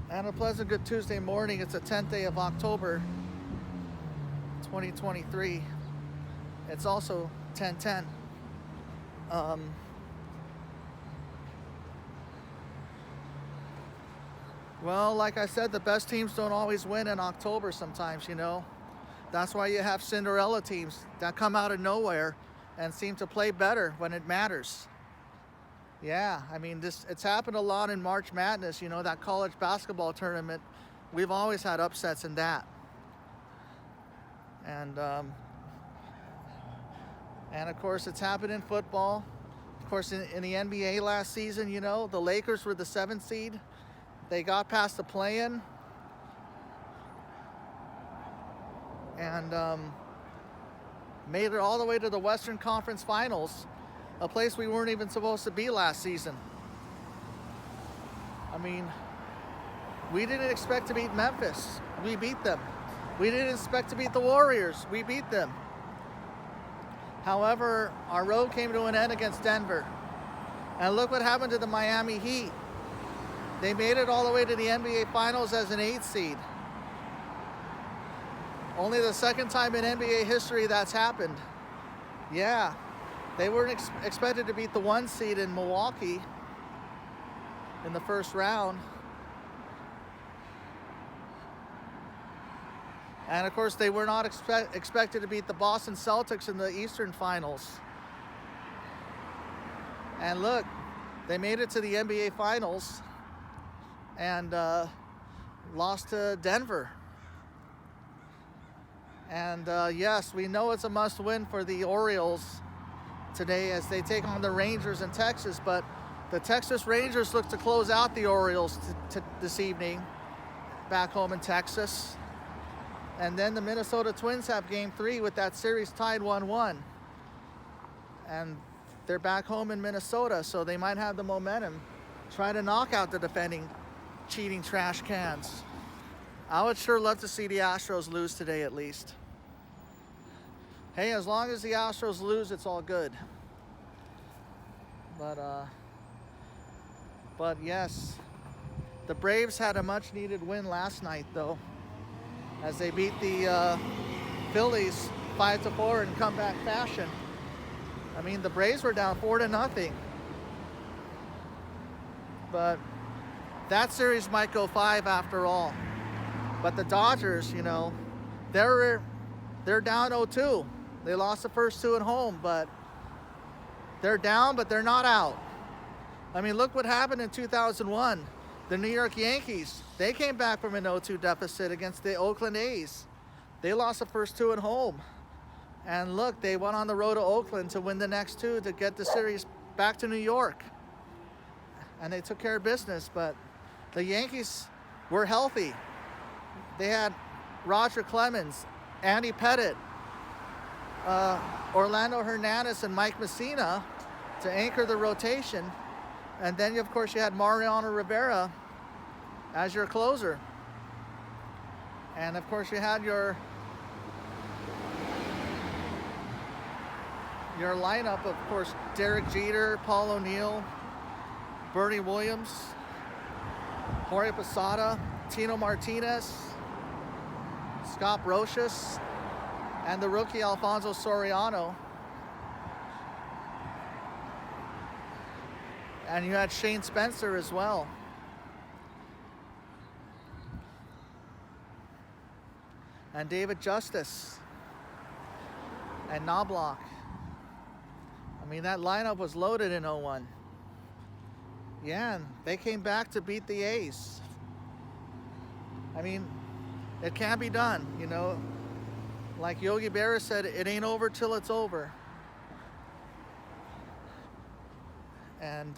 And a pleasant good Tuesday morning. It's the 10th day of October, 2023. It's also 10:10. Well, like I said, the best teams don't always win in October sometimes, you know. That's why you have Cinderella teams that come out of nowhere and seem to play better when it matters. Yeah, I mean, it's happened a lot in March Madness, you know, that college basketball tournament. We've always had upsets in that. And of course, it's happened in football. Of course, in the NBA last season, you know, the Lakers were the 7th seed. They got past the play-in. And made it all the way to the Western Conference Finals, a place we weren't even supposed to be last season. I mean, we didn't expect to beat Memphis. We beat them. We didn't expect to beat the Warriors. We beat them. However, our road came to an end against Denver. And look what happened to the Miami Heat. They made it all the way to the NBA Finals as an 8th seed. Only the second time in NBA history that's happened. Yeah. They weren't expected to beat the 1 seed in Milwaukee in the first round. And of course, they were not expected to beat the Boston Celtics in the Eastern Finals. And look, they made it to the NBA Finals and lost to Denver. And yes, we know it's a must-win for the Orioles today as they take on the Rangers in Texas, but the Texas Rangers look to close out the Orioles this evening back home in Texas. And then the Minnesota Twins have game 3 with that series tied 1-1. And they're back home in Minnesota, so they might have the momentum, try to knock out the defending cheating trash cans. I would sure love to see the Astros lose today at least. Hey, as long as the Astros lose, it's all good. But yes, the Braves had a much needed win last night though, as they beat the Phillies 5-4 in comeback fashion. I mean, the Braves were down 4-0. But that series might go 5 after all. But the Dodgers, you know, they're down 0-2. They lost the first 2 at home, but they're down, but they're not out. I mean, look what happened in 2001. The New York Yankees, they came back from an 0-2 deficit against the Oakland A's. They lost the first 2 at home. And look, they went on the road to Oakland to win the next 2 to get the series back to New York. And they took care of business, but the Yankees were healthy. They had Roger Clemens, Andy Pettitte, Orlando Hernandez, and Mike Messina to anchor the rotation. And then, of course, you had Mariano Rivera as your closer. And, of course, you had your lineup, of course, Derek Jeter, Paul O'Neill, Bernie Williams, Jorge Posada, Tino Martinez, Scott Brocious, and the rookie Alfonso Soriano. And you had Shane Spencer as well. And David Justice. And Knobloch. I mean, that lineup was loaded in 0-1. Yeah, and they came back to beat the A's. I mean, it can be done, you know. Like Yogi Berra said, it ain't over till it's over. And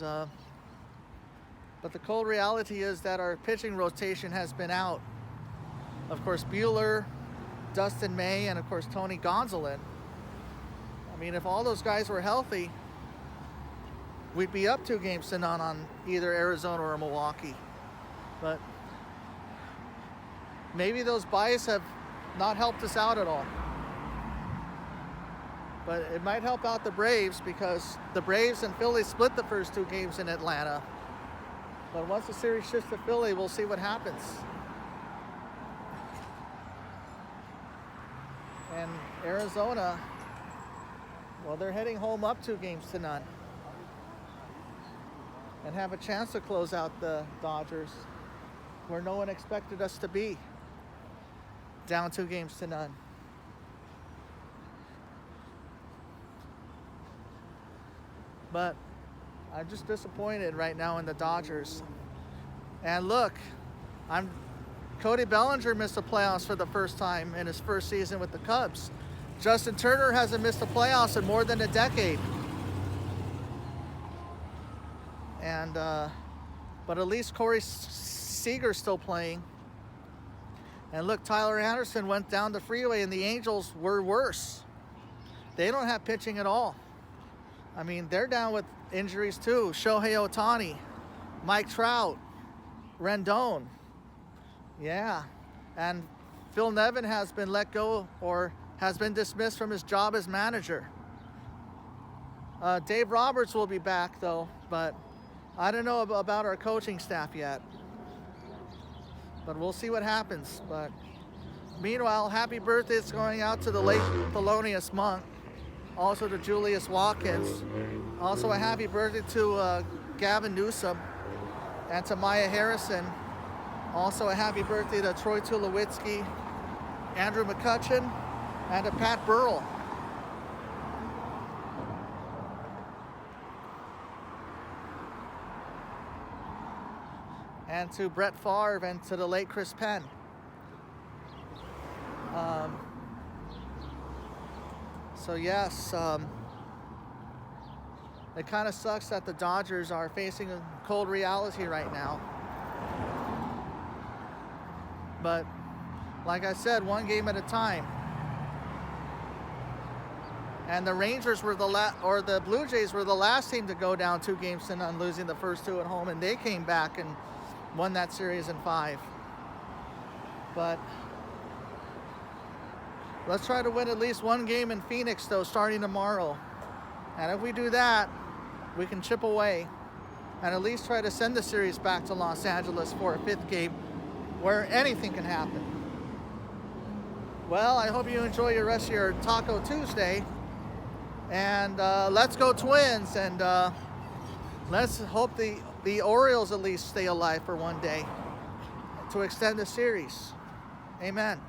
but the cold reality is that our pitching rotation has been out. Of course, Buehler, Dustin May, and of course Tony Gonsolin. I mean, if all those guys were healthy, we'd be up 2 games to none on either Arizona or Milwaukee. But maybe those byes have not helped us out at all. But it might help out the Braves because the Braves and Phillies split the first 2 games in Atlanta. But once the series shifts to Philly, we'll see what happens. And Arizona, well, they're heading home up 2-0 and have a chance to close out the Dodgers, where no one expected us to be, down 2-0. But I'm just disappointed right now in the Dodgers. And look, Cody Bellinger missed the playoffs for the first time in his first season with the Cubs. Justin Turner hasn't missed the playoffs in more than a decade. And but at least Corey Seager's still playing. And look, Tyler Anderson went down the freeway, and the Angels were worse. They don't have pitching at all. I mean, they're down with injuries too. Shohei Ohtani, Mike Trout, Rendon. Yeah. And Phil Nevin has been let go or has been dismissed from his job as manager. Dave Roberts will be back though, but I don't know about our coaching staff yet. But we'll see what happens. But meanwhile, happy birthday is going out to the late Thelonious Monk. Also to Julius Watkins. Also a happy birthday to Gavin Newsom and to Maya Harrison. Also a happy birthday to Troy Tulowitzki, Andrew McCutchen, and to Pat Burrell. And to Brett Favre and to the late Chris Penn. So yes, it kind of sucks that the Dodgers are facing a cold reality right now. But like I said, one game at a time. And the Rangers were the Blue Jays were the last team to go down 2-0, losing the first two at home, and they came back and won that series in 5. But let's try to win at least one game in Phoenix, though, starting tomorrow. And if we do that, we can chip away and at least try to send the series back to Los Angeles for a 5th game where anything can happen. Well, I hope you enjoy your rest of your Taco Tuesday. And let's go Twins. And let's hope the Orioles at least stay alive for one day to extend the series. Amen.